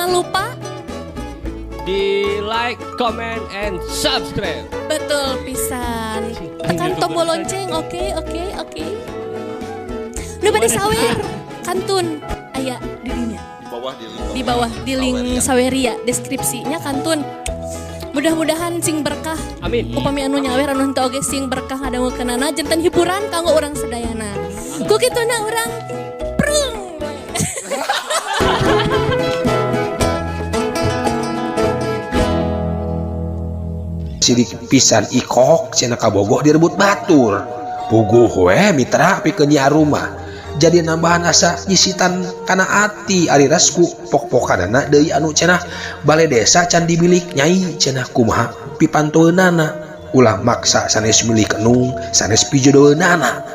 Jangan lupa di like, comment, and subscribe. betul pisan. Tekan tombol lonceng, oke. Nu bade sawer kantun aya dirinya. Di bawah di link saweria deskripsinya kantun. Mudah-mudahan sing berkah. Amin. Upami anu nyawer anu henteu oge sing berkah ngadangukeunana janten hiburan kanggo urang sadayana. Ku kituna urang prung. Sidik pisan ikok cenah kabogoh direbut batur. Puguh we mitra pikeun nya rumah. Jadi nambahan asa nyisitan kana ati ari rasku pok-pokanana deui anu cenah balai desa can dimilik nyai cenah kumaha pipantoeunana ulah maksa sanes milik enung sanes pijodoeunana.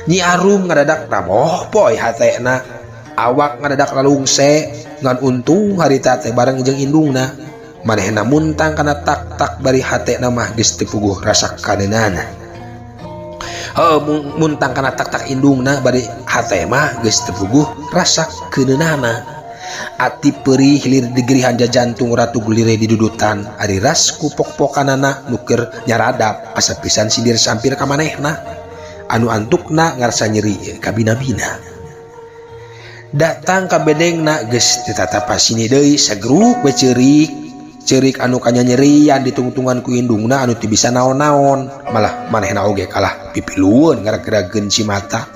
Nyi Arum ngadadak namoh poe hatena awak ngadadak lalungse ngan untung harita teh bareng jeung indungna. Manehna muntang kana tak bari hatena mah geus teu puguh rasa kadeunana. Muntang kana tak indungna bari hate mah geus teu puguh rasa keunana. Ati perih hilir digerihan jantung ratu gulire di dudutan ari ras ku pok-pokanana nu keur nyaradap asa pisan sindir sampir ka manehna. Anu antukna ngarasa nyeri ka bina-bina. Datang ka bedengna geus ditatapasini deui sageruk we ceurik anu kanya nyerian ditungtungan ku indungna anu teu bisa naon-naon malah manehna oge kalah pipilueun ngaragerageun cimata.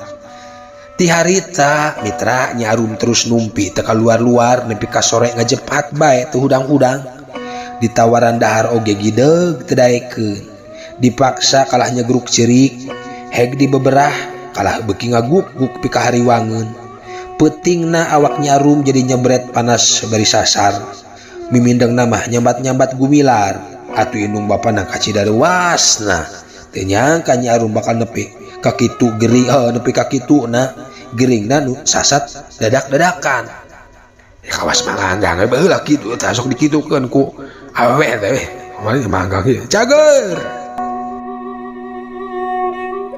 Ti harita mitra Nyi Arum terus numpi teu kaluar-luar nepi ka sore ngajepat bae teu hudang-hudang. Ditawaran dahar oge gideug teu daekeun. Dipaksa kalah nyegruk ceurik heg dibeberah kalah beuki ngaguk-guk pi ka hariwangeun. Peutingna awak Nyi Arum jadi nyebret panas bari sasar. Mimindeng namah nyambat-nyambat gumilar atuh indung bapana kacidaruasna teu nyangka Nyi Arum bakal nepi ka kitu gering nepi ka kituna geringna nu sasat dadak-dadakan. Kawas mangandang baheula kitu tah sok dikitukeun ku awewe teh mari mangga kieu cager.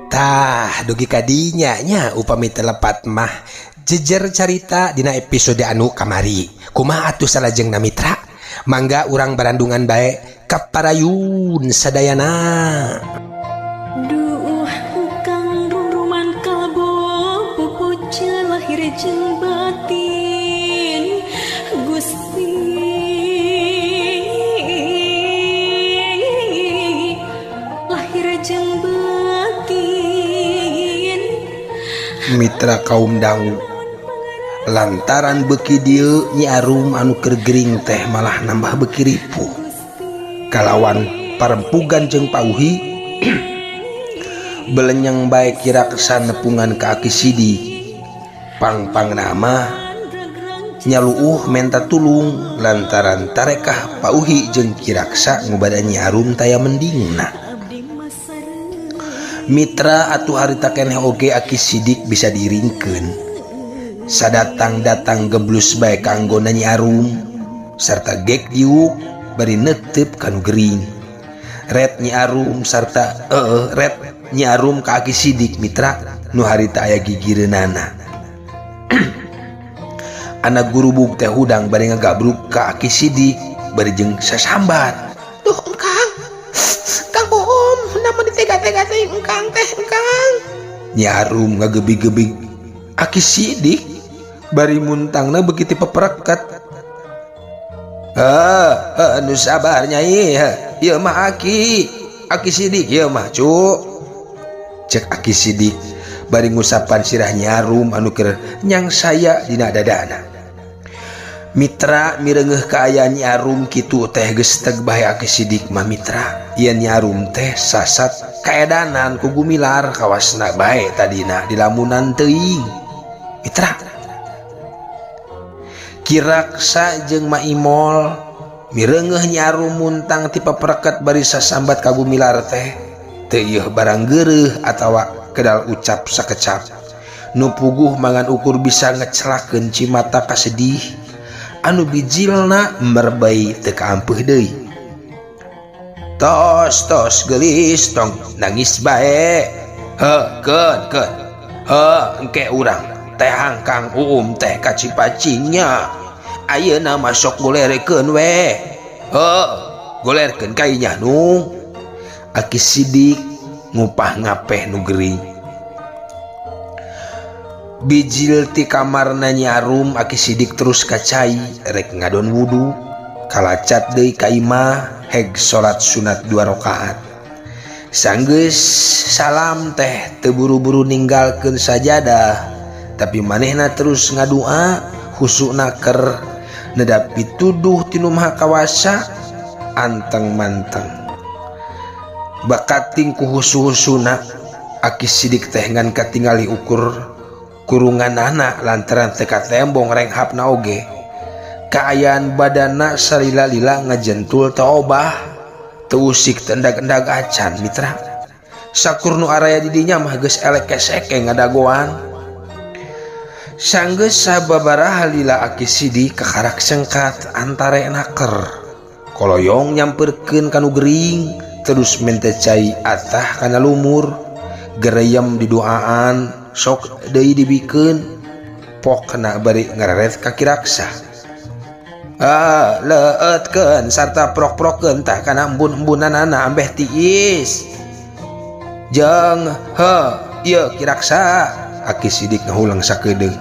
Tah dugi kadinya nya upami telepat mah jejer carita dina episode anu kamari. Kumaha atuh salajengna mitra? Mangga urang barandungan bae kaparayun sadayana. Duh kang ruman kalbo pupuceun lahir jeung batin Gusti lahir jeung batin Mitra kaum dangu lantaran beki dieu Nyi Arum anu keur gering teh malah nambah beki ripuh kalawan parempugan jeung pauhi belenyang bae kira kesan nepungan ka Aki Sidi pang-pang nama nyaluuh menta tulung lantaran tarekah pauhi jeung kiraksa ngubada Nyi Arum taya mendingna. Mitra atuh harita keneh oge Aki Sidik bisa diringkeun. Sadatang-datang geblus bae kanggona Nyi Arum sarta gek diuk bari neuteup kanu gering. Red Nyi Arum sarta red Nyi Arum ka Aki Sidik mitra nu harita aya gigireunana. Anak gurubug teh hudang bari ngagabruk ka Aki Sidik bari jeung sasambat. Duh engkang. Kang Om, namun ditega-tega teh engkang teh engkang. Nyi Arum ngagebig-gebig Aki Sidik bari muntangna begitu pepereket. Nu sabar Nyai. Ieu mah Aki Sidik ieu mah cuk. Cek Aki Sidik bari ngusapan sirah Nyi Arum anu keur nyang saya dina dadana. Mitra mireungeuh ka aya Nyi Arum kitu teh geus teg bae Aki Sidik mah mitra. Ieu Nyi Arum teh sasat kaedanan ku gumilar kawasna bae tadina di lamunan teuing. Mitra kiraksa jeung Maimol mireungeuh Nyi Arum muntang ti papereket bari sasambat ka gumilar teh teu ieu barang geureuh atawa kedal ucap sakecap nu puguh mangan ukur bisa ngecelakeun cimata kasedih anu bijilna merbei teu kaampeuh deui. Tos geulis tong nangis bae. Keun engke urang teh Kang Uum teh kacipacingnya ayeuna masuk golerkeun we. Golerkeun kainya nu. Aki Sidik ngupah ngapeh nu gering. Bijil ti kamarna Nyi Arum Aki Sidik terus kacai rek ngadon wudu. Kalacat deui ka imah heg salat sunat 2 rakaat. Sanggeus salam teh teu buru-buru ninggalkeun sajadah, tapi manehna terus ngadua husukna keur nedapi tuduh tinu Maha Kawasa anteng manteng. Bakating ku husu-husuna Aki Sidik teh ngan katingali ukur kurunganana lantaran teu katembong renghapna oge. Kaayaan badanna salila-lila ngajentul teu obah, teu usik tendag-endag acan mitra. Sakur nu araya di dinya mah geus elek keseke ngadagoan. Sanggeus sababaraha lila Aki Sidik kakarak sengkat antarena keur. Koloyong nyamperkeun kanu gering terus mentecai atah kana lumur. Gereyem di doaan sok deui dibikeun pokna bari ngareret kaki raksa. Leetkeun sarta prok-prokkeun tah kana embun-embunanana ambeh tiis. Jeung ieu Ki Raksa, Aki Sidik ngahulang sakedeung.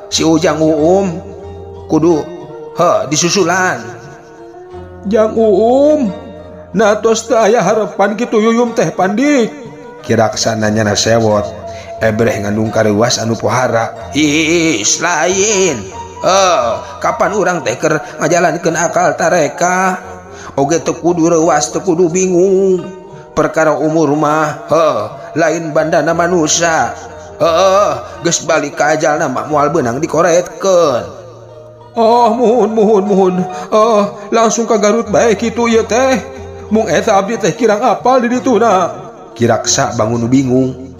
Si Ujang Uum kudu disusulan. Jang Uum, natos teu aya harepan kitu yuyum teh Pandik. Ki Raksa nanyana sewot, ebreh ngandung kareuwas anu pohara. Is lain. Kapan urang teh keur ngajalankeun akal tareka, oge teu kudu reuwas teu kudu bingung. Perkara umur mah lain bandana manusia. Geus balik ka ajalna mah moal beunang dikoretkeun. Muhun. Langsung ka Garut bae kitu ieu teh. Mung eta abdi teh kirang apal di dituna. Ki Raksa bangun bingung.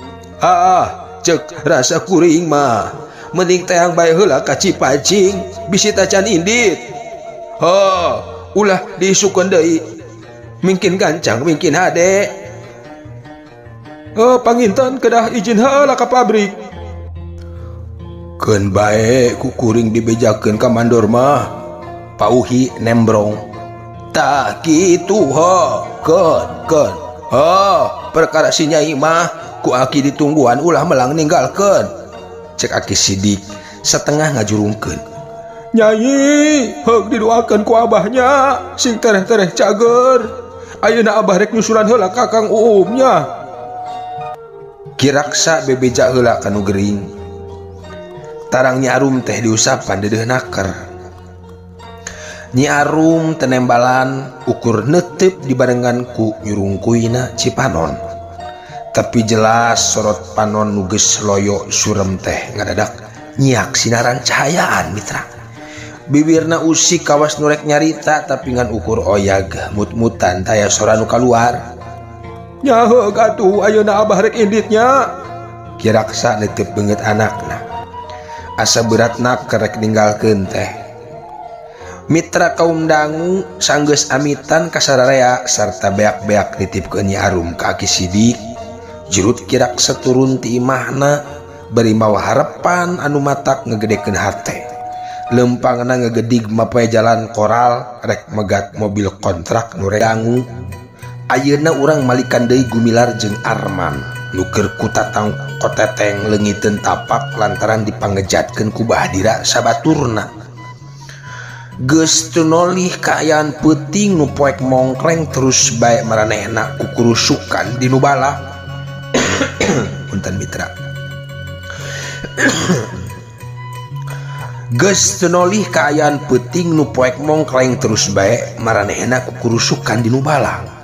Cek rasa kuring mah mending teang bae heula ka Cipacing bisi tacan indit. Ulah diisukeun deui. Mungkin gancang, mungkin hade. Panginten kedah izin heula ka pabrik. Keun bae ku kuring dibejakeun ka mandor mah. Pauhi nembrong. Tah kitu keun. Perkara si Nyai mah ku Aki ditungguan ulah melang ninggalkeun. Cek Aki Sidik setengah ngajurungkeun. Nyai, heug didoakeun ku abahnya sing tereh-tereh cager. Ayeuna abah rek nyusulan heula ka Kang Uumnya. Ki Raksa bebeja heula kanu gering. Tarang Nyi Arum teh diusapan deudeuh naker. Nyi Arum tenembalan ukur neuteup dibarengan ku nyurungkuina Cipanon. Tapi jelas sorot panon nuges loyo surem teh ngadadak nyiak sinaran cahayaan mitra. Bibirna usik kawas nurek nyarita tapi ngan ukur oyag mut-mutan taya sora nu kaluar. Nya heug atuh ayeuna abah rek inditnya. Ki Raksa netep beungeut anakna. Asa beratna kerek ninggalkeun teh. Mitra kaum dangu sanggeus amitan ka sararea sarta beak-beak nitipkeun Nyi Arum ka Aki Sidik. Jurut Ki Raksa turun ti imahna bari mawa harepan anu matak ngegedekeun hate. Lempangna ngegedig mapoe jalan koral rek megat mobil kontrak nu dangu. Ayeuna urang malikan deui Gumilar jeung Arman nu keur kutatang koteteng leungiteun tapak lantaran dipanggejatkeun ku Bahdira sabaturna. Geus teu nolih kaayaan peuting nu poek mongkleng terus bae maranehna kukurusukan di nu bala. Punten mitra. Geus teu nolih kaayaan peuting nu poek mongkleng terus bae maranehna kukurusukan di nu bala.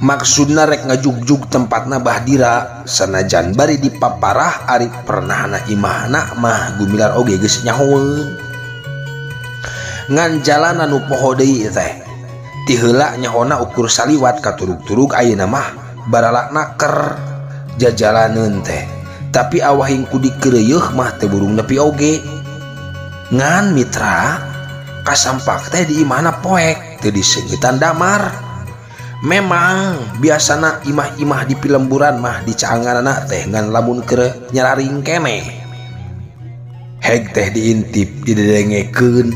Maksudna rek ngajugjug tempatna Bahdira sanajan bari dipaparah ari pernahna imahna mah Gumilar oge geus nyahoeun. Ngan jalan anu poho deui teh. Ti heula nyahona ukur saliwat katurug-turug ayeuna mah barala naker jajalaneun teh. Tapi awahing ku dikeureueuh mah teu burung nepi oge. Ngan mitra kasampak teh di imahna poek teu diseungetan damar. Memang biasana imah-imah di pilemburan mah dicaanganana teh ngan lamun keur nyararing keneh. Heg teh diintip didedengekeun.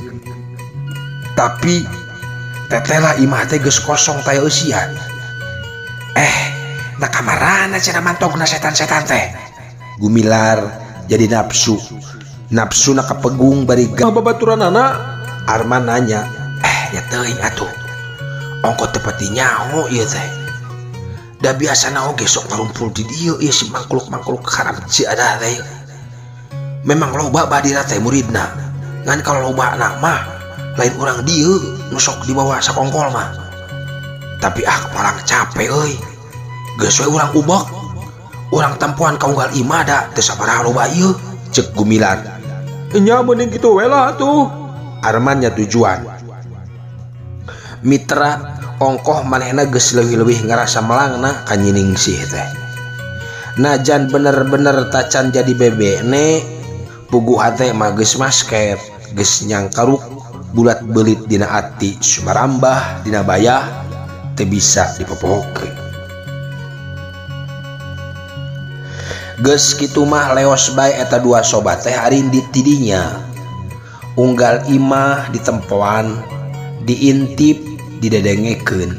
Tapi tetela imah teh geus kosong teh eusian. Na kamarana cenah mantogna setan-setan teh. Gumilar jadi nafsu na kapegung bari babaturanana. Arman nanya, ya teuing atuh. Ongko tepati nyaho ieu teh. Da biasana oge sok ngarumpul di dieu ieu si mangkuluk-mangkuluk haram ci ada teh. Memang loba badira teh muridna. Ngan kalau loba mah lain urang dieu nu sok dibawa sakongkol mah. Tapi palang capek euy. Geus we urang ubek. Urang tempuan kaunggal imah da teu sabaraha loba ieu, ceuk Gumilar. Nya mending kitu we lah tuh. Armannya tujuan. Mitra ongkoh manehna geus leuwih-leuwih ngarasa melangna ka nyiningsih teh. Najan bener-bener tacan jadi bebekne, puguh teh mah geus masket, geus nyangkaruk bulat belit dina ati sumarambah dina bayah teu bisa dipopohokeun. Geus kitu mah leos bae eta dua sobat teh harindi tidinya. Unggal imah ditempoan, diintip, didedengekeun,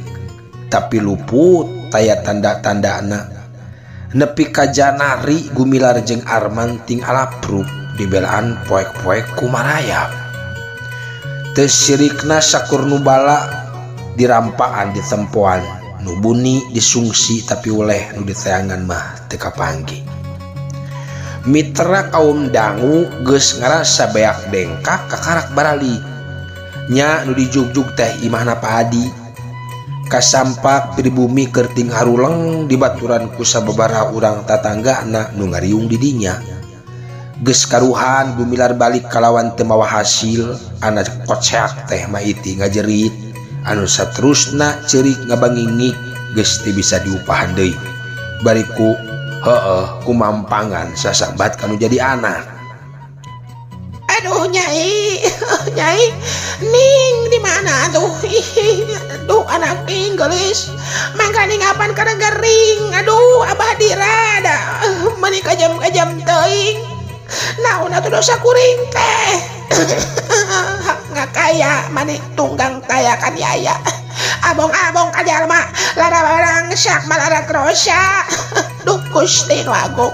tapi luput taya tanda-tandana. Nepi ka janari Gumilar jeung Arman ting alapruk dibelaan poek-poek kumarayap. Teu sirikna sakur nu bala dirampaan ditempoan, nu buni disungsi tapi oleh nu diteangan mah teu kapanggi. Mitra kaum dangu geus ngarasa beak dengkak kakarak barali. Nya nu dijugjug teh imahna Pak Adi. Kasampak pribumi keur ting haruleng dibaturan ku sababaraha urang tatanggana nu ngariung di dinya. Geus karuhan Gumilar balik kalawan teu mawa hasil, anak kocak teh mah iti ngajerit, anu saterusna ceurik ngabangingik geus teu bisa diupahan deui. Bariku kumampangan sasabat kanu jadi anak. Aduh Nyai, Nyai, Ning di mana tuh? Aduh anak Ning gelis, mangga Ning apan kada gering. Aduh abah dirada, meuni kajam-kajam teuing. Naon atuh dosa kuring teh? Ngakaya mani tunggang tayakan yaya. Abong-abong kajalma lara barang syak malara krosa. Duh Gusti nu Agung,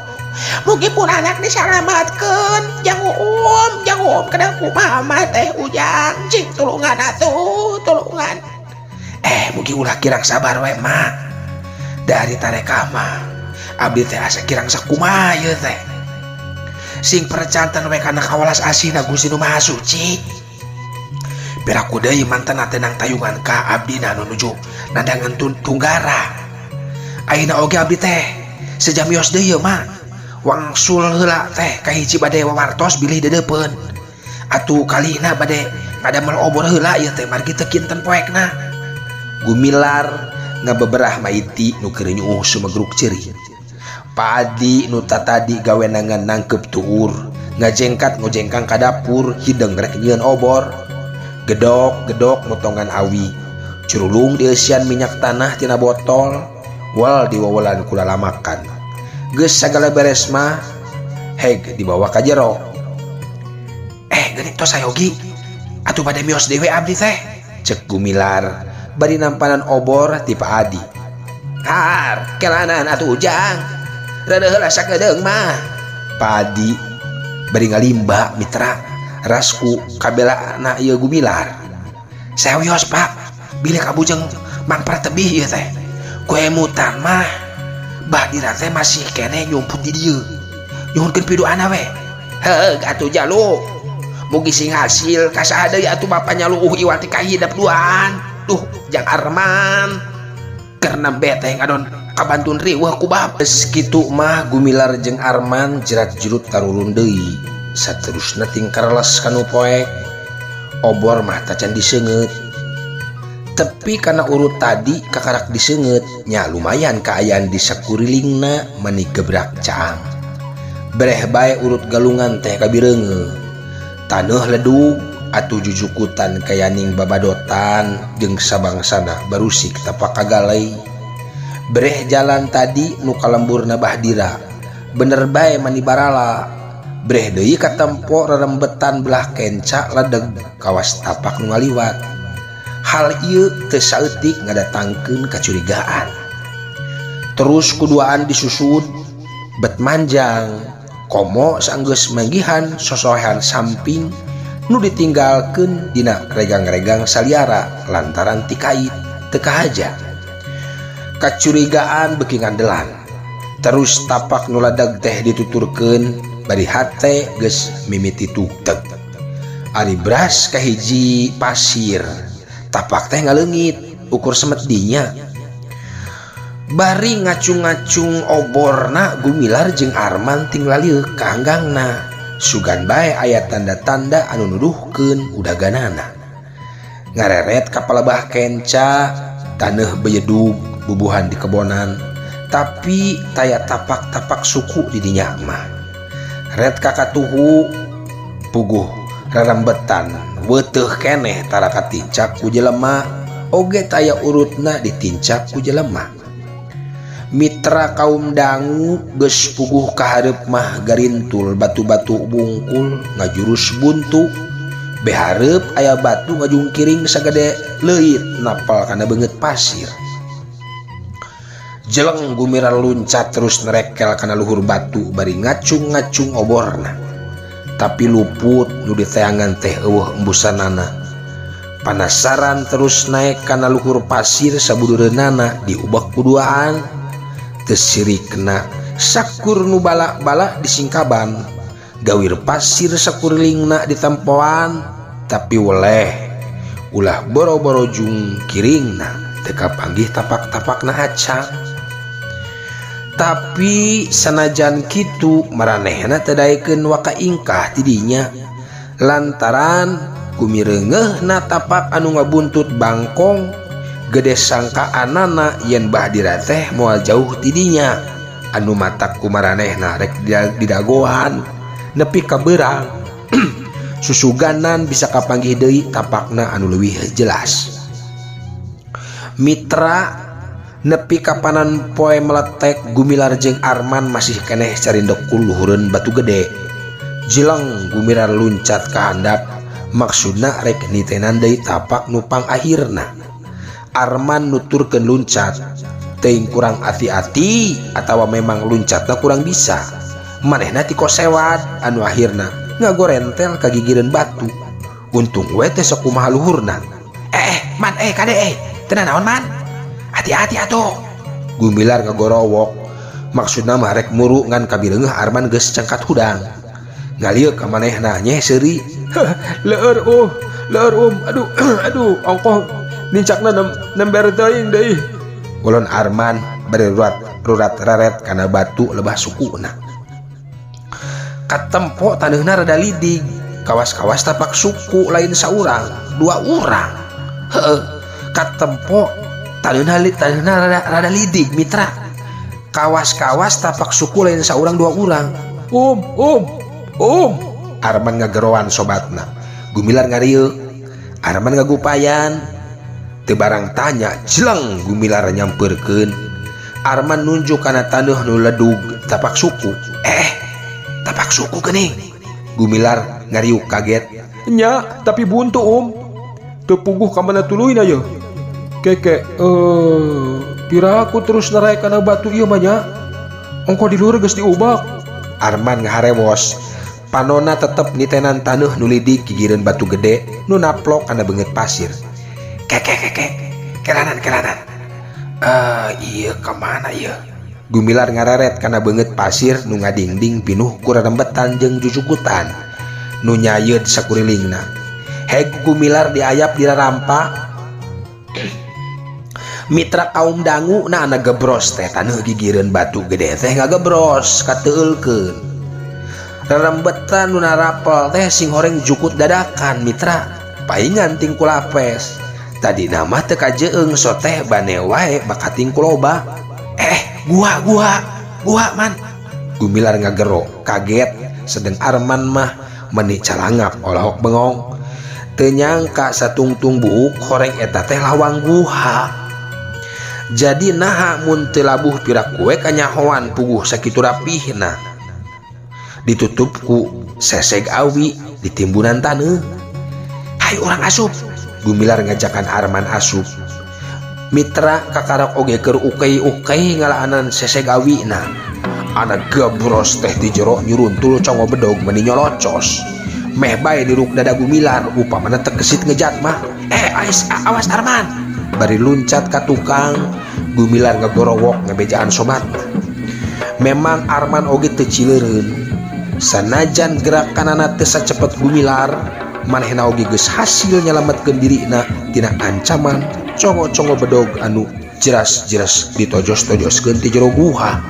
mugi pun anak disalamatkeun. Jangan kada kumaha mah teh ujang, cing tulungan atuh, tulungan. Mugi ulah kirang sabar we mak. Dari tareka mah abdi teh asa kirang sakumaha ieu teh. Sing percantan we kana kawalas asihna Gusti Nu Maha Suci. Piraku deui mantena tenang tayungan ka abdina nu nuju nandangan tunggara. Ayeuna oge abdi teh sejamios deui mah wangsul heula teh ka hiji bade wawartos bilih dedeupeun. Atuh kalina bade ngadamel obor heula ieu teh margi teu kinten poekna. Gumilar ngabeberah maiti nu keur nyuuh sumegruk ceurik. Pak Adi nu tadi gawenangan nangkep tuur ngojengkang ka dapur hideng rek nyieun obor. Gedok motongan awi curulung dieusian minyak tanah tina botol wal diwawalan kula lamakan. Geus sagala beres mah heg dibawa ka jero. Geuning tos sayogi atuh bade mios dewe abdi teh, cek Gumilar bari nampanan obor ti Pak Adi. Har kelanan atuh ujang rada heula sakedeung mah. Pak Adi bari ngalimba mitra rasku kabela anak ieu Gumilar. Saeuyos Pak, bilih kabujeng mangpar tebih ieu teh. Ku emutan mah badira teh masih kene nyumput di dieu. Nyuhunkeun pidoana we. Heug atuh jaluk. Mugi sing hasil kasaha deui atuh bapa nyaluuh iwati ka hidap duaan. Tuh Jang Arman keur nembe teh ngadon kabantun riweuh ku bapa. Geus kitu mah Gumilar jeung Arman jerat-jerut tarulun deui. Saterusna tingkarles kanu poek obor mah tacan diseungeut. Tepi kana urut tadi kakarak diseungeut nya lumayan kaayaan di sakurilingna mani gebrak caang. Bereh bae urut galungan teh kabireungeuh. Taneuh ledug atuh jujukutan kayaning babadotan jeung sabangsana barusik tapak kagalei. Bereh jalan tadi nu kalemburna bahdira bener bae mani barala. breh deui katempo rerembetan belah kenca ledeg kawas tapak nu ngaliwat. Hal ieu teu saeutik ngadatangkeun kacurigaan. Terus kuduaan disusud bet manjang komo saenggeus manggihan sosohean samping nu ditinggalkeun dina regang-regang saliara lantaran ti kait teu kahaja. Kacurigaan beuki ngandelan. Terus tapak nu ladeg teh dituturkeun bari hate geus mimiti tugteg. Ari bras ka hiji pasir, tapak teh ngaleungit ukur semet dinya. Bari ngacung-ngacung oborna Gumilar jeung Arman tinggal lieu ka hanggangna. Sugan bae aya tanda-tanda anu nuduhkeun udaganana. Ngareret ka palebah kenca, taneuh beuyedug bubuhan di kebonan, tapi taya tapak-tapak suku di dinya mah. Red kakatuhu puguh rerembetan weuteuh keneh tara katincak ku jelema oge taya urutna ditincak ku jelema. Mitra kaum dangu geus puguh ka hareup mah garintul batu-batu bungkul ngajurus buntu. Behareup aya batu ngajungkiring sagede leuit napal kana beungeut pasir. Jeleng Gumilar luncat terus nerekel kana luhur batu bari ngacung-ngacung oborna. Tapi luput nu diteangan teh eueuh embusanana. Panasaran terus naik kana luhur pasir sabudureunana diubah kuduaan. Teu sirikna sakur nu bala-bala disingkaban. Gawir pasir sakurilingna ditempoan tapi weleh ulah boro-boro jung kiringna teu kapanggih tapak-tapakna acang. Tapi sanajan kitu maranehna teu daekeun waka ingkah ti dinya lantaran kumireungeunna tapak anu ngabuntut bangkong gede sangkaanana yen Bahdira teh moal jauh ti dinya anu matak ku maranehna rek didagoan nepi ka beurang. Susuganan bisa kapanggih deui tapakna anu leuwih jelas. Mitra nepi kapanan poe meletek Gumilar jeung Arman masih keneh carindok ku luhureun batu gede. Jeleng Gumilar luncat ka handap maksudna rek nitenan deui tapak nu pang akhirna. Arman nuturkeun luncat teuing kurang ati-ati atawa memang luncatna kurang bisa. Manehna ti kosewat anu akhirna ngagorentel ka gigireun batu. Untung we teh sok kumaha luhurna. Man kade teu naon man. Hati-hati atuh. Gumilar ngagorowok. Maksudna mah rek muru ngan kabireungeuh Arman geus cangkat hudang. Ngalieu ka manehna nyeh seuri. Leur aduh ongkoh nincakna nember teuing deui. Ulun Arman bari rurat raret kana batu lebah sukuna. Katempo taneuhna rada lidig. Kawas-kawas tapak suku lain saurang, 2 urang. Heueuh, katempo taneuhna rada lidig mitra. Kawas-kawas tapak suku lain saurang 2 urang. Arman ngageroan sobatna. Gumilar ngarieu. Arman ngagupayan. Teu barang tanya, jeleng Gumilar nyampeurkeun. Arman nunjuk kana taneuh nu ledug tapak suku. Tapak suku geuning. Gumilar ngariuk kaget. Nya, tapi buntu teu puguh ka mana tuluy na ye. Keke, piraku terus narai kana batu ieu mah nya. Ongko di luhur geus diubak. Arman ngaharewos. Panona tetep nitenan taneuh nu lidig gigireun batu gede nu naplok kana beungeut pasir. Keke, kelanan. Ieu ka mana ieu? Gumilar ngararet kana beungeut pasir nu ngadingding pinuh ku rerembetan jeung jujukutan nu nyayeud sakurilingna. Heg Gumilar diayap di rarampa. Mitra kaum dangu na gebros teh taneuh gigireun batu gede teh ngagebros kateueulkeun. Rerembetan nu narapel teh sing horeng jukut dadakan mitra. Paingan ting ku lapes. Tadi nama teu kajeung so teh bane wae bakating ku loba. Gua man. Gumilar ngagero kaget sedeng Arman mah meuni calangap olahok bengong. Teu nyangka satungtung buuk horeng eta teh lawang guha. Jadi naha mun teu labuh pira kue kanyahoan puguh sakitu rapihna. ditutupku seseg awi di timbunan taneuh. Hai orang asup. Gumilar ngajakan Arman asup. Mitra kakarok oge keur ukei-ukei ngalaanan seseg awina. Anak gebros teh di jero nyuruntul congo bedog meni nyolocos. Meh bae diruk dada Gumilar upamana teu kesit ngejat mah. Awas Arman. Bari luncat ka tukang, Gumilar ngagorowok ngebejaan sobat. Memang Arman oge teu cileureun. Sanajan gerakanana teu sacepet Gumilar, manehna oge geus hasil nyalametkeun dirina tina ancaman congo-congo bedog anu jeras-jeras ditojos-tojoskeun ti jero guha.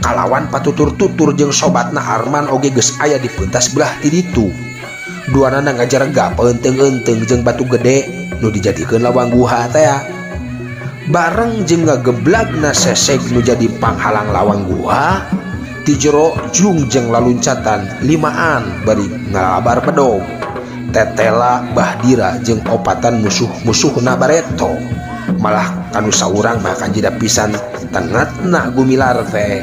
Kalawan patutur-tutur jeung sobatna Arman oge geus aya di peuntas belah ti ditu. Duanana ngajarga peunteung-eunteung jeung batu gede nu dijadikeun lawang guha teh. Bareng jeung ngageblagna seseg nu jadi panghalang lawang guha, ti jero jung jeung laluncatan limaan bari ngalabar bedog. Tetela Bahdira jeung opatan musuh-musuhna bareto. Malah kanu saurang mah kanjida pisan tengetna Gumilar teh.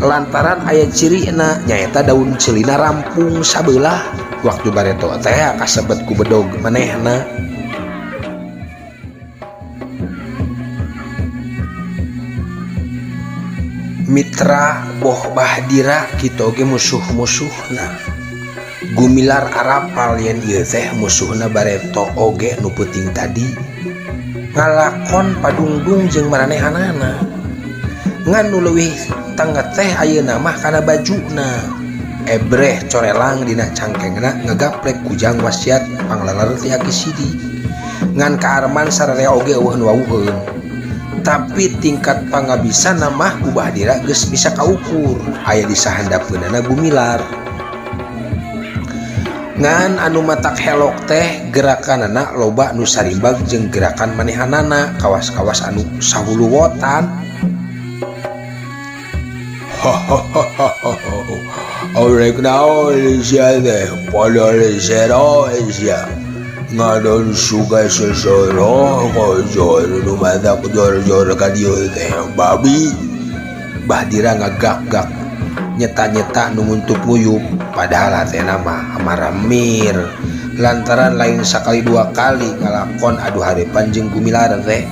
Lantaran aya cirina nyaeta daun celina rampung sabelah waktu bareto teh kasebet ku bedog manehna. Mitra boh Bahdira kitu oge musuh-musuhna. Gumilar arapal yen ieu teh musuhna bareto oge nu peuting tadi ngalakon padungdung jeung maranehanana. Ngan nu leuwih tengah teh ayeuna mah kana bajuna. Ebreh corelang dina cangkengna ngagaplek kujang wasiat pangleler ti Aki Sidi. Ngan ka Arman sararea oge eueuh nu wawuheun. Tapi tingkat pangabisana mah ku Bahdira geus bisa kaukur aya di sahandapeunana Gumilar. Ngan anu matak helok teh gerakanana loba nu sarimbag jeung gerakan manehanana kawas-kawas anu sahuluwotan. Orek naon sia teh pada lesero sia ngadon suga sesoro kojor nu mata kojor-jor ka dieu teh babi. Bahdira ngagak-gak nyeta-nyeta nu nguntup nguyup padahal hatena mah amaramir lantaran lain sakali dua kali ngalakon adu harepan jeung Gumilar teh.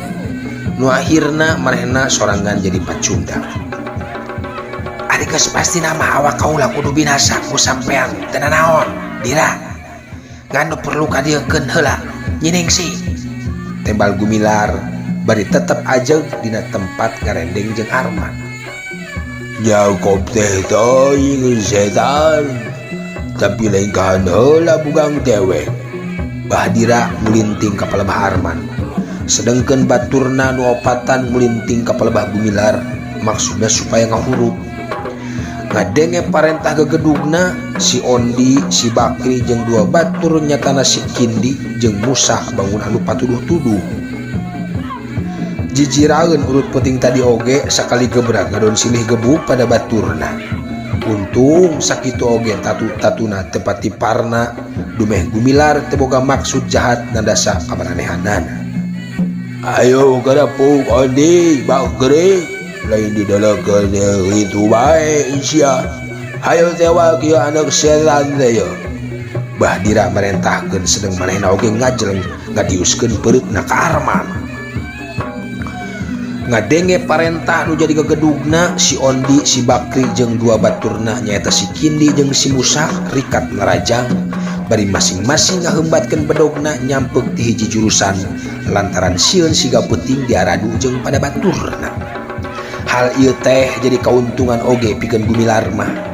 Nu akhirna manehna sorangan jadi pacundang. Ari geus pasti nama awak kaula kudu binasa ku sampean teu naon Dira. Ngan perlu kadiekeun heula nyiningsi. Tembal Gumilar bari tetep ajeg dina tempat ngarendeng jeung Arman. Nyakob teh teuing setan tapi lain kan heula bugang dewek. Bahdira mulinting ka palebah Arman sedengkeun baturna nu opatan mulinting ka palebah Gumilar maksudna supaya ngahurup. Ngadenge parentah gegedugna si Ondi, si Bakri jeung dua batur nyatana si Kindi jeung Musa bangun anu patuduh-tuduh. Jijiraeun urut penting tadi oge sakali gebrak ngadon silih gebuk pada baturna. Untung sakitu oge tatu-tatuna tempat tiparna dumeh Gumilar teu boga maksud jahat nandasa kamaranehanana. Ayo garapuk Ondi, Bakri, lain di dalakeun itu bae sia. Hayo tewa kieu anak setan teh yo. Bahdira marentahkeun sedeng manehna oge ngajleng ngadiuskeun peurutna ka Arman. Ngadenge parentah nu jadi gegedugna si Ondi, si Bakri jeung dua baturna nyaeta si Kindi jeung si Musa rikat narajang bari masing-masing ngaheumbatkeun bedogna nyampeg ti hiji jurusan lantaran sieun siga peuting diaradu jeung pada baturna. Hal ieu teh jadi kauntungan oge pikeun Gumilar mah.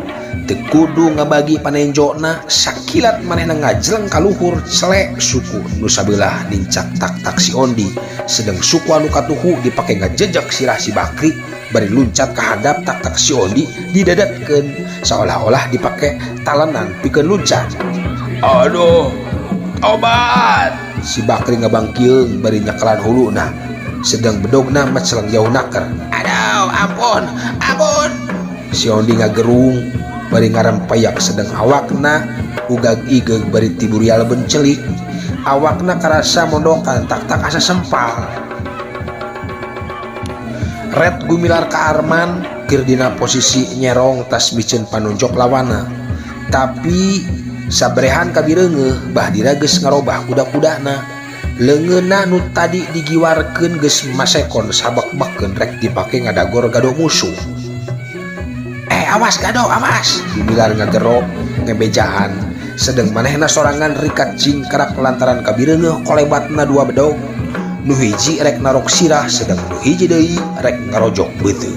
Teu kudu ngabagi panenjona sakilat manehna ngajleng ka luhur selek suku nu sabelah nincak tak-tak si Ondi sedang suku anu katuhu dipake ngajejek sirah si Bakri bari luncat ka hadap tak-tak si Ondi didadatkeun seolah-olah dipake talenan pikeun luncat. Aduh, obat! Si Bakri ngabangkieung bari nyakelan huluna sedang bedogna macelang jauh naker. Aduh, ampun, ampun! Si Ondi ngagerung bari ngarempayak sedang awakna ugag igeg bari tiburial bencelik. Awakna karasa mondokan tak asa sempal. Red Gumilar ka Arman keur dina posisi nyerong tas biceun panunjok lawana. Tapi sabrehan kabireungeuh Bahdira geus ngarobah kuda-kudana. Leungeunna nu tadi digiwarkeun geus masekon sabak-bakkeun rek dipake ngadagor gado musuh. Awas gado, awas! Gumilar ngagero ngebejaan. Sedeng manehna sorangan rikat jingkrak lantaran kabireungeuh kolebatna dua bedog. Nu hiji rek narok sirah, sedang nu hiji deui rek ngarojok beuteuh.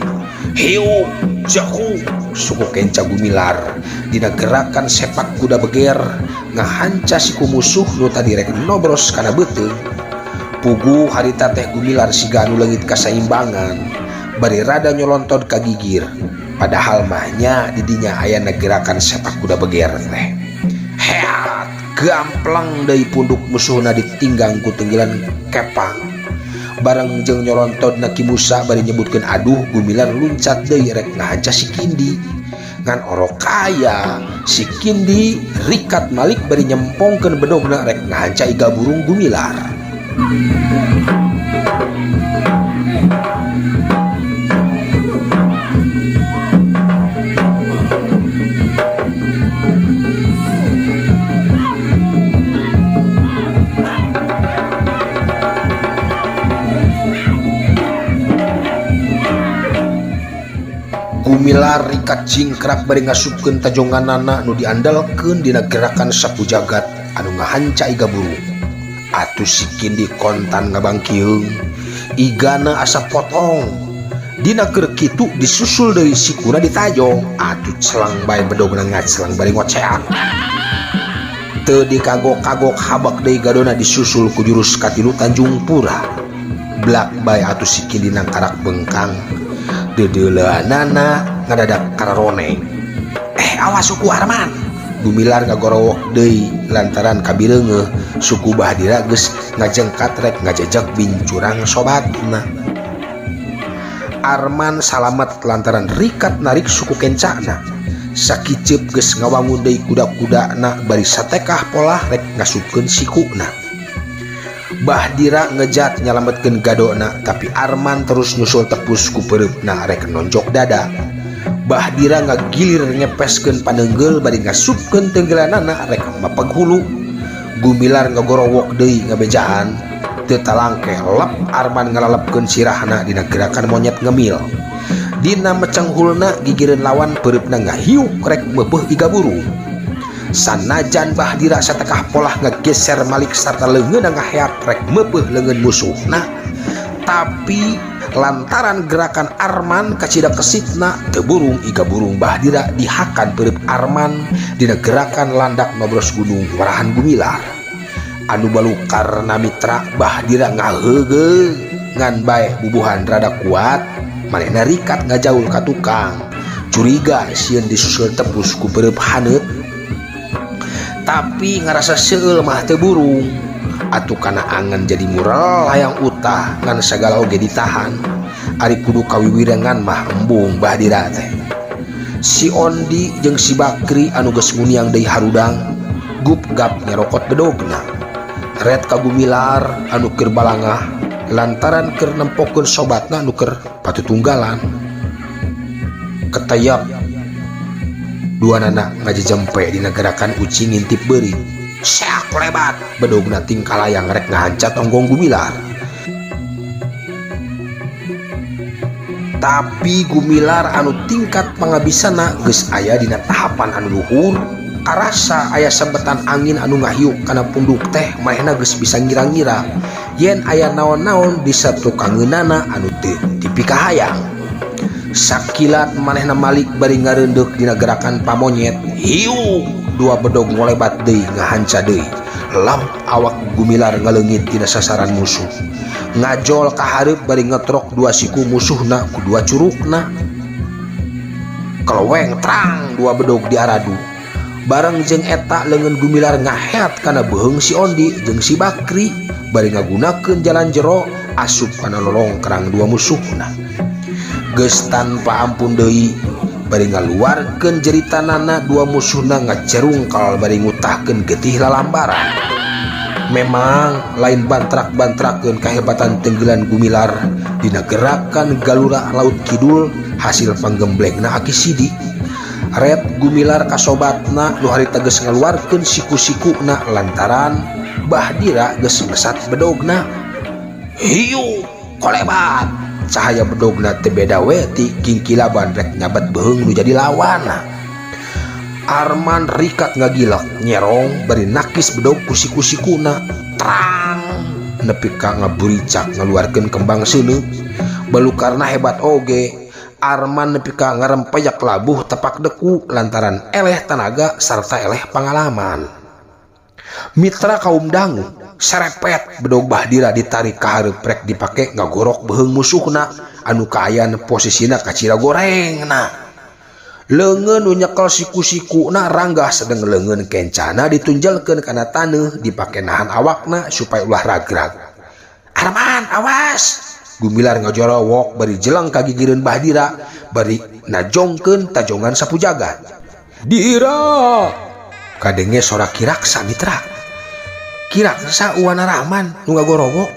Hiu, jahu, suku kenca Gumilar dina gerakan sepak kuda beger ngahanca siku musuh nu tadi rek nobros kana beuteuh. Pugu harita teh Gumilar siga anu leungit kasaimbangan, bari rada nyolontod ka gigir. Padahal mahnya didinya aya gerakan sepak kuda beger teh. Heat gamplang deui punduk musuhna ditinggang ku tenggelan kepang. Bareng jeung nyolontodna Ki Musa bari nyebutkeun aduh, Gumilar luncat deui rek ngahanca si Kindi. Ngan orok kaya si Kindi rikat malik bari nyempongkeun bedogna rek ngahanca iga burung Gumilar. Gumilar rikat jingkrak bari ngasupkeun tajonganana nu diandalkeun dina gerakan sapu jagat anu ngahanca iga burung. Atuh si Kindi kontan ngabangkieung, igana asa potong. Dina keur kitu disusul deui sikuna ditajong. Atuh celang bae bedogna ngaclang bari ngoceak. Teu dikagok-kagok habak deui gadona disusul ku jurus katilu Tanjung Pura. Blak bae atuh si Kindi nangkarak bengkang. Dedeuleunana ngadadak kararoneng. Awas suku Arman! Gumilar ngagorowok deui lantaran kabireungeuh suku Bahdira geus ngajengkat rek ngajejeg bincurang sobatna. Arman salamet lantaran rikat narik suku kencana. Sakiceup geus ngawangun deui kuda-kudana bari satekah polah rek ngasupkeun sikuna. Bahdira ngejat nyalametkeun gadona, tapi Arman terus nyusul tepus ku pereupna rek nonjok dada. Bahdira ngagilir ngepeskeun paneungeul bari ngasupkeun tenggelanana rek mapeg hulu. Gumilar ngagorowok deui ngabejaan, teu talangke lep Arman ngalalepkeun sirahna dina gerakan monyet ngemil. Dina meceng hulna gigireun lawan pereupna ngahiuk rek meupeuh iga burung. Sanajan Bahdira satekah polah ngegeser malik sarta leungeunna ngaheak rek meupeuh leungeun musuhna, tapi lantaran gerakan Arman kacida kesitna teu burung iga burung Bahdira dihakan pereup Arman dina gerakan landak nobros gunung warahan Gumilar. Anu balukarna mitra Bahdira ngaheugeuh ngan bae bubuhan rada kuat, manehna rikat ngajaul ka tukang. Curiga sieun disusul tepus ku pereup haneut, tapi ngarasa seueul mah teu burung. Atuh kana angan jadi mural hayang utah ngan sagala oge ditahan. Ari kudu kawiwirengan mah embung Bahdira teh. Si Ondi jeung si Bakri anu geus muniang deui harudang gup-gap nyerokot bedogna. Red ka Gumilar anu keur balangah lantaran keur nempokeun sobatna anu keur patutunggalan. Ketayap duanana ngajejempe dina gerakan uci ngintip beuri. Seak lebat bedogna tingkalayang rek ngahancat onggong Gumilar. Tapi Gumilar anu tingkat pangabisana geus aya dina tahapan anu luhur. Karasa aya sembetan angin anu ngahiuk kana punduk teh manehna geus bisa ngira-ngira yen aya naon-naon di satukangeunana anu teu dipikahayang. Sakilat manehna malik bari ngareundeuh dina gerakan pamonyet. Hiu, dua bedog ngolebat deui ngahanca deui. Lamp awak Gumilar ngaleungit dina sasaran musuh. Ngajol ka hareup bari ngetrok dua siku musuhna ku dua curugna. Keleweng terang dua bedog diaradu. Bareng jeung eta leungeun Gumilar ngaheat kana beuheung si Ondi jeung si Bakri bari ngagunakeun jalan jero asup kana lolong kerang dua musuhna. Geus tanpa ampun deui bari ngaluarkeun jeritanana dua musuhna ngacerungkal bari ngutahkeun getih lalambaran. Memang lain bantrak-bantrakeun kahebatan tenggelan Gumilar dina gerakan galura laut kidul hasil panggemblengna aki sidik. Red gumilar kasobatna nu harita geus ngaluarkeun siku-sikuna lantaran Bahdira geus ngesat bedogna. Hiu kolebat, cahaya bedogna teu beda we ti kingkilaban rek nyabat beheung nu jadi lawanna. Arman rikat ngagilak nyerong bari nakis bedog kusiku-sikuna terang nepi ka ngaburicak ngaluarkeun kembang seuneu. Balukarna hebat oge, Arman nepi ka ngarempeyak labuh tepak deku lantaran eleh tanaga sarta eleh pangalaman. Mitra kaum dangu serepet bedog Bahdira ditarik ka hareup rek dipake ngagorok beheung musuhna anu kaayan posisina kacira gorengna. Leungeun nu nyekel siku-sikuna ranggah sedeng leungeun kencana ditunjalkeun kana taneuh dipake nahan awakna supaya ulah ragrag. Arman awas, gumilar ngajorowok bari jelang kagigireun Bahdira bari najongkeun tajongan sapu jagat. Dira, Kadenge sora Kiraksa mitra. Kiraksa uwana Rahman nu ngagorowok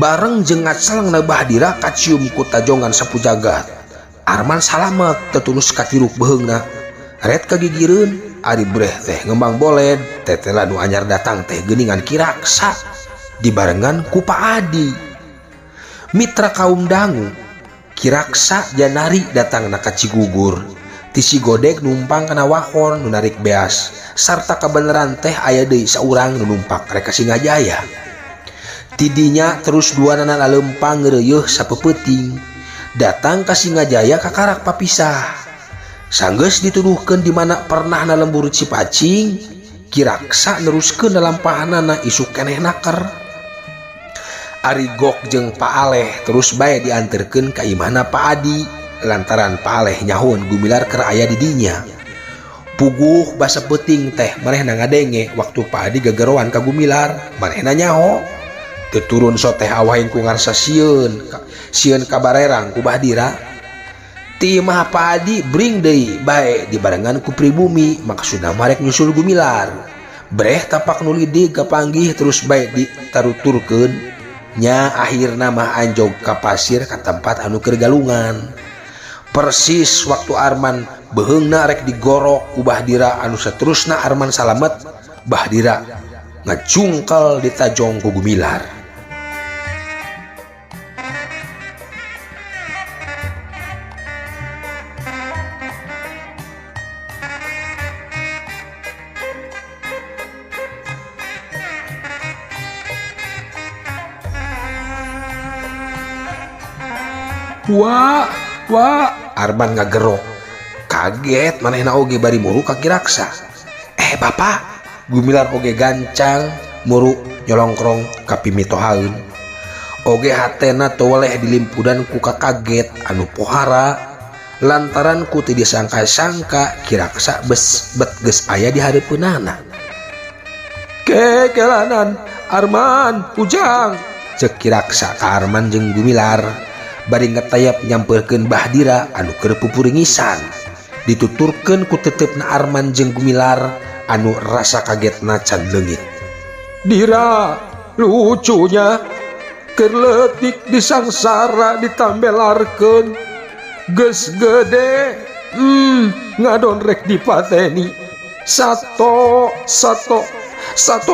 bareng jeung ngacelengna Bahdira kacium ku tajongan sapu jagat. Arman salamet tetulus katiruk beheungna. Red kagigireun ari breh teh ngembang boled tetela nu anyar datang teh geuningan Kiraksa dibarengan ku Pak Adi. Mitra kaum dangu Kiraksa janari datangna ka Cigugur. Ti si godeg numpang kana wahon nu narik beas sarta kabeneran teh aya deui saurang nu numpak rek ka Singajaya. Tidinya terus duanana lalempang ngeureuh sapeupeting datang ka Singajaya kakarak papisah. Sanggeus dituduhkeun di mana pernah na lembur Cipacing, Kiraksa neruskeun lalampahanana isuk keneh naker. Ari Gok jeung Pak Aleh terus bae dianterkeun ka imahna Pak Adi lantaran Pak Aleh nyahoun gumilar keur aya di dinya. Puguh basa peuting teh manehna ngadenge waktu Pak Adi gagerowan ka gumilar, manehna nyaho teu turun so teh awahin ku ngarsa sieun kabarerang ku Bahdira. Ti imah Pak Adi bring deui bae dibarengan ku pribumi maksudna marek nyusul gumilar. Breh tapak nu lidig kapanggih terus bae ditaruturkeun nya akhirna mah anjog ka pasir ka tempat anu keur galungan. Persis waktu Arman beheungna rek digorok ku Bahdira anu saterusna Arman salamet, Bahdira ngacungkel ditajong ku gumilar. Wah, Arman ngagerok. Kaget manehna oge bari muru ka Kiraksa. Bapak, gumilar oge gancang muru nyolongkrong ka pimitohaeun. Oge hatena teu weleh dilimpudan ku kakaget anu pohara lantaran ku teu disangka-sangka Kiraksa bet geus aya di hareupeunana. Kekelanan Arman, ujang, Cek Kiraksa ka Arman jeung gumilar bari ngetayap nyampeurkeun Bahdira anu keur pupuringisan. Dituturkeun ku teteupna Arman jeung gumilar anu rasa kagetna can leungit. Dira, lucunya keur leutik disangsara ditambelarkeun geus gede ngadon rek dipateni sato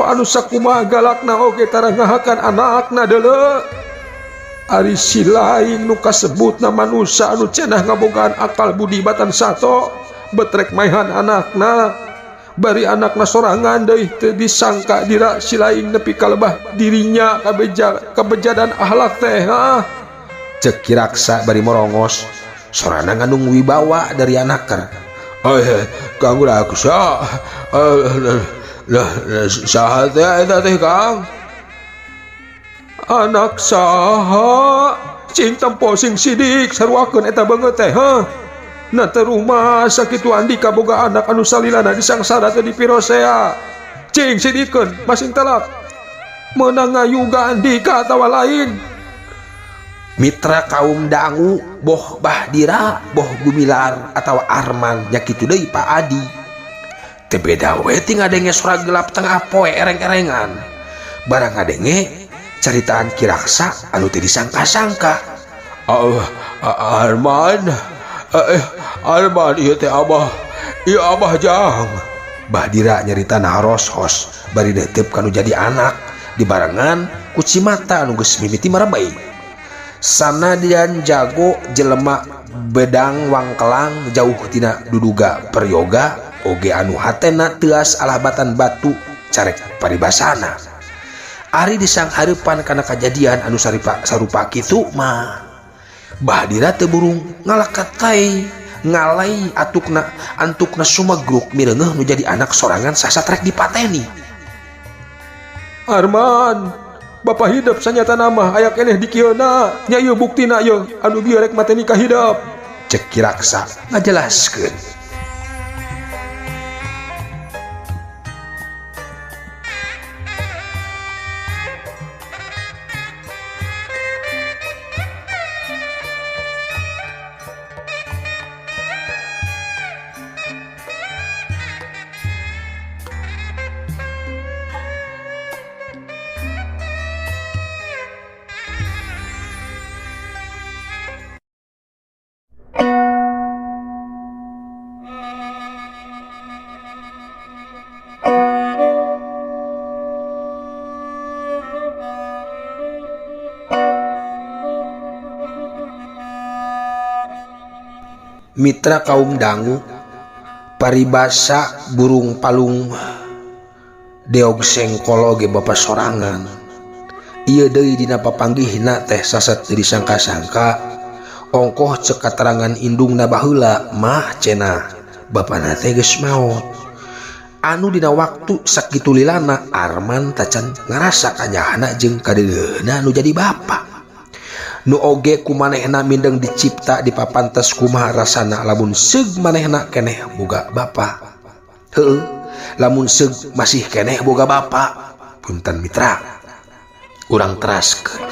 anu sakumaha galakna oge tara ngahakan anakna deuleu. Ari si lain nu kasebutna manusia anu cenah ngabogaan akal budi batan sato betrek maehan anakna bari anakna sorangan deui teu disangka Dira si lain nepi kalebah dirinya kabejadan akhlak teh. Cek Kiraksa bari morongos sorana ngandung wibawa dari anaker. Kang Raksa, saha teh eta teh Kang? Anak saha cing tempo sing sidik saruakeun eta beungeut teh na teu rumah sakitu Andika boga anak anu salilana disangsara teh dipirosea cing sidikeun masing telak meunang ngayuga Andika atawa lain. Mitra kaum dangu boh Bahdira boh gumilar atawa Arman nya kitu deui Pak Adi. Teu beda we ti ngadenge sora gelap tengah poe ereng-erengan barang ngadenge caritaan Kiraksa anu teu disangka-sangka. Arman, Arman ieu teh Abah. Ieu Abah jang. Bahdira nyerita naros-hos bari netep kanu jadi anak dibarengan ku Cimata anu geus mimiti marebay. Sanadian jago jelema bedang wangkelang jauh tina duduga peryoga oge anu hatena teas alahbatan batu carek paribasana. Ari disanghareupan kana kajadian anu sarupa kitu mah Bahdira teu burung ngalakatai ngalai antukna sumagruk mireungeuh nu jadi anak sorangan sasatrek dipateni. Arman, Bapak hidup sanyata nama aya keneh di kieuna. Nya ieu buktina ieu anu bieu rek mateni ka hidup. Cek Kiraksa ngajelaskeun. Mitra kaum dangu paribasa burung palung deog sengkolo ge bapa sorangan. Ieu deui dina papanggihna teh sasat teu disangka-sangka ongkoh cek katerangan indungna baheula mah cenah bapana teh geus maot. Anu dina waktu sakitu lilana Arman tacan ngarasa kanyahna jeung kadedeuna nu jadi bapa. Nu oge kumanehna mindeng dicipta dipapantes kumaha rasana lamun seug manehna keneh boga bapa. Heueuh, lamun seug masih keneh boga bapa. Punten mitra, urang teraskeun.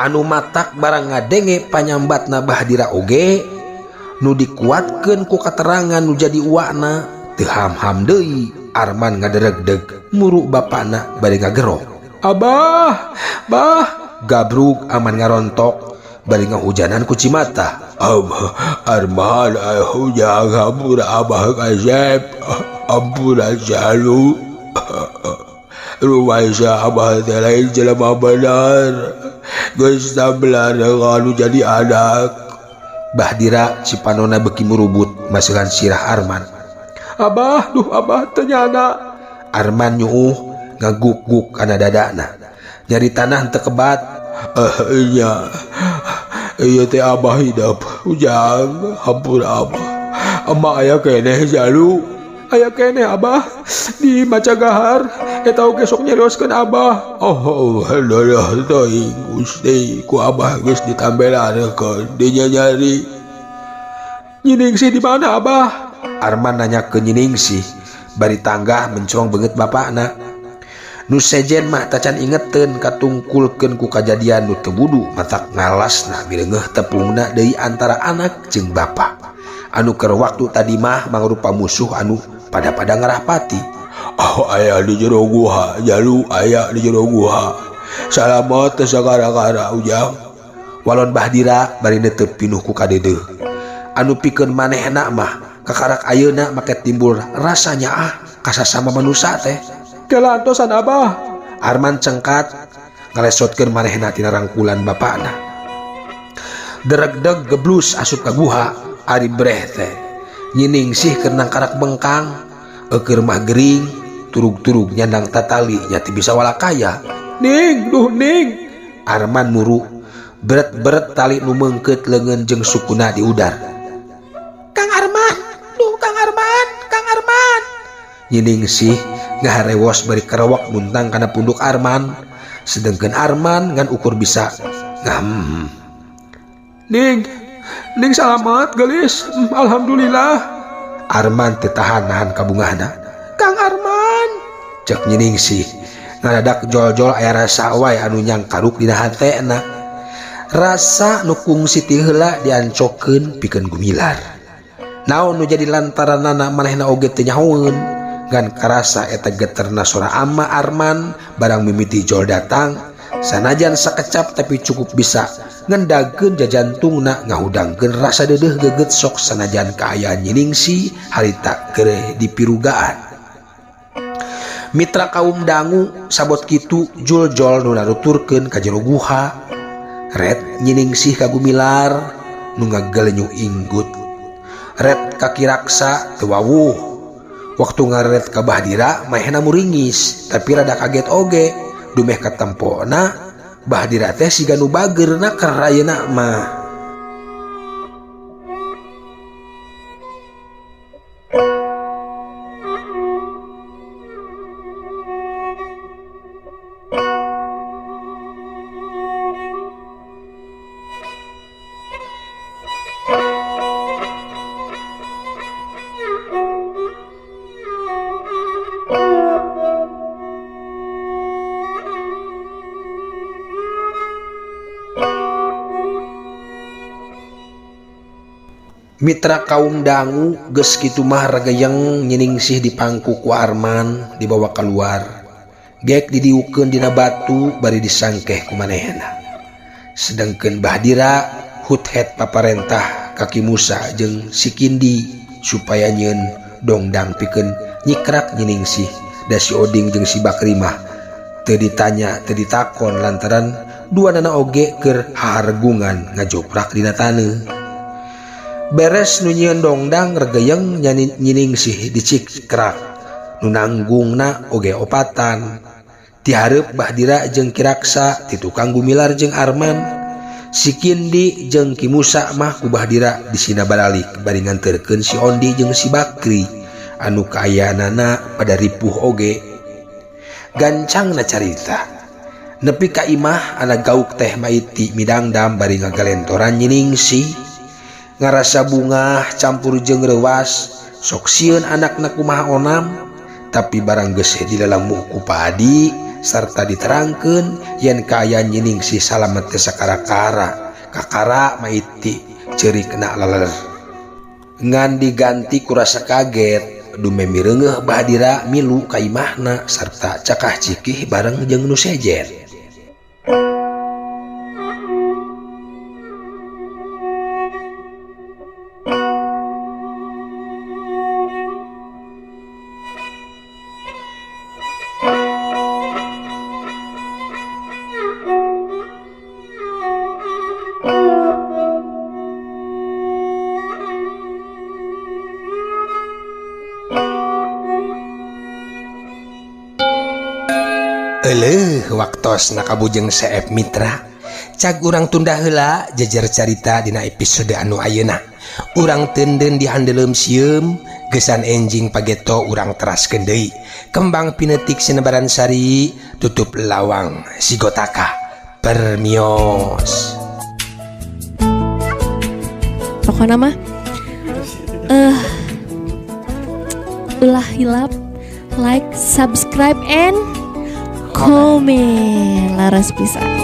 Anu matak barang ngadenge panyambatna Bahdira oge nu dikuatkeun ku katerangan nu jadi uwana teu ham-ham deui Arman ngaderegdeg muru bapana bade ngagero. Abah, bah, gabrug aman ngarontok bari ngahujanan ku Cimata. Abah, Arman hujang hampura Abah kasep, ampura jalu. Rumaisa Abah teh lain jelema bener, geus tambelan anu jadi anak. Bahdira cipanona beki murubut maseuhan sirah Arman. Abah, duh Abah teu nyana. Arman nyuuh ngaguk-guk kana dadana. Nyari tanah teu kebat. Iya, iya teh Abah hidup ujang hampura Abah. Emak aya keneh jalu, aya keneh Abah di Macagahar. Eta oge sok nyerioskeun Abah. Oh, halah teuing Gusti ku Abah geus ditambelarekeun dinya nyari. Nyiningsih di mana Abah? Arman nanya ke Nyiningsih bari tanggah mencrong beungeut bapana. Nu sejen mah tacan ingeteun katungkulkeun ku kajadian nu teu budu matak ngalasna mireungeuh tepungna deui antara anak jeung bapa. Anu keur waktu tadi mah mangrupa musuh anu pada-pada ngarahpati. Oh, aya di jero guha, jalu aya di jero guha. Salamet teu sagara-gara ujang. Walon Bahdira bari netep pinuh ku kadedeuh. Anu pikeun manehna mah kakarak ayeuna make timbul rasa nyaah kasasama manusia teh. Kelantosan Abah. Arman cengkat ngalesotkeun manehna tina rangkulan bapana. Deregdeg geblus asup ka guha ari breh teh. Nyiningsih keur nangkarak bengkang, keur mah gering, turug-turug nyandang tatali nya teu bisa walakaya. Ning, duh ning. Arman muru beret-beret tali nu meungkeut leungeun jeung sukuna di udar. Kang Arman, duh Kang Arman, Kang Arman. Nyiningsih ngaharewos bari kerewak muntang kana punduk Arman, sedengkeun Arman ngan ukur bisa ngam. Ning salamat gelis, alhamdulillah. Arman teu tahan nahan kabungahna. Kang Arman, cek Nyiningsih ngadadak jol-jol aya rasa wae anu nyangkaruk dina hatena. Rasa nu kungsi ti heula diancokeun pikeun gumilar. Naon nu jadi lantaranana manehna oge teu nyahoeun ngan karasa eta geterna sora ama Arman barang mimiti jol datang Sanajan sakecap tapi cukup bisa ngendageun jajantungna ngahudangkeun rasa dedeh geget sok sanajan kaayaan Nyiningsih harita kereh dipirugaan. Mitra kaum dangu sabot kitu juljol nu naruturkeun ka jero guha. Red Nyiningsih ka Gumilar nu ngagelenyu inggut. Red kaki raksa teu wawuh. Waktu ngaret ka Bahdira mahena muringis tapi rada kaget oge. Dumeh katempona Bahdira teh siga nu bageurna keur ayeuna mah. Mitra kaum dangu geus kitu mah ragayeng Nyiningsih dipangku ku Arman dibawa keluar. Gek didiukeun dina batu bari disangkeh ku manehna. Sedengkeun Bahdira hut-het paparentah kaki Musa jeung si Kindi supaya nyeun dongdang pikeun nyikrak Nyiningsih da si Oding jeung si Bakri mah teu ditanya teu ditakon lantaran duanana oge keur hahargungan ngajoprak dina taneuh. Beres nu nyieun dongdang regeyeng Nyiningsih dicikrak nu nanggungna oge opatan. Ti hareup Bahdira jeung Ki Raksa ti tukang Gumilar jeung Arman. Si Kindi jeung Ki Musa mah ku Bahdira disina balalik bari nganterkeun si Ondi jeung si Bakri anu kaayanana pada ripuh oge. Gancangna carita nepi ka imah ana gauk teh maiti midangdam bari ngagalentoran Nyiningsih. Ngarasa bunga campur jeung rewas sok sieun anakna kumaha onam tapi barang geus dilalamu ku padi sarta diterangkeun yen kaayaan Nyiningsih salamet teh sakara-kara kakara maiti ceurikna leler. Ngan diganti ku rasa kaget dume mireungeuh Bahdira milu ka imahna sarta cakah cikih bareng jeung nu sejen. Waktos nakabujeng Seep Mitra cag urang tunda heula jejer carita dina episode anu ayeuna. Urang teunden dihandeuleum sieum gesan enjing pageto urang teraskeun deui. Kembang pinetik sinebaran sari tutup lawang sigotaka permios. Pokona mah ulah hilap, like, subscribe and komen laras pisan.